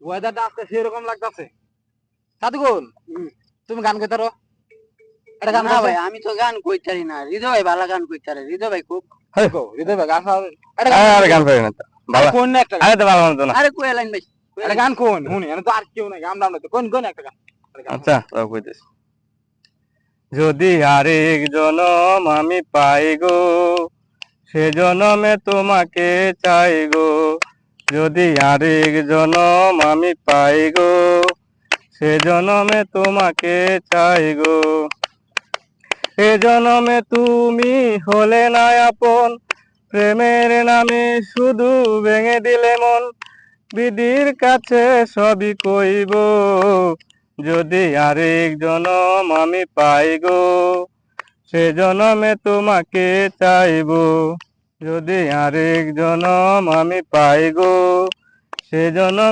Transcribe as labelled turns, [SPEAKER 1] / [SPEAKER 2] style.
[SPEAKER 1] ওয়েদারটা আজকে সেরকম লাগতেছে। সাদগুল, তুমি গান কইতারো? এটা গান
[SPEAKER 2] না
[SPEAKER 1] গাও
[SPEAKER 2] ভাই, আমি তো গান কইতারি না। হৃদয় ভাই ভালো গান কইতারে, হৃদয় ভাই খুব।
[SPEAKER 1] কও হৃদয় ভাই গান গাও। এটা
[SPEAKER 3] আরে গান পারি না তো
[SPEAKER 1] আরে
[SPEAKER 3] ভালো।
[SPEAKER 1] কোন না একটা গান।
[SPEAKER 3] আরে তো ভালো মতো না।
[SPEAKER 2] আরে কই লাইন ভাই, কই
[SPEAKER 1] এটা
[SPEAKER 2] লাইন।
[SPEAKER 1] গান কোন শুনি, আমি তো আর কেউ নাই, গান দাও না তো, কোন কোন একটা গান। একটা গান
[SPEAKER 3] আচ্ছা তাও কইতেছি। যদি আরেক জনম আমি পাই গো, সে জনমে তোমাকে চাই গো। যদি আরেক জনম আমি পাই গো, সে জনমে তোমাকে চাই গো। এ জনমে তুমি হলে না আপন, প্রেমের নামে শুধু ভেঙে দিলে মন। বিধির কাছে সবই কইব, যদি আরেক জনম আমি পাই গো, সে জনমে তোমাকে চাইব। যদি আরেক জনম আমি পাই গো, সে জনমে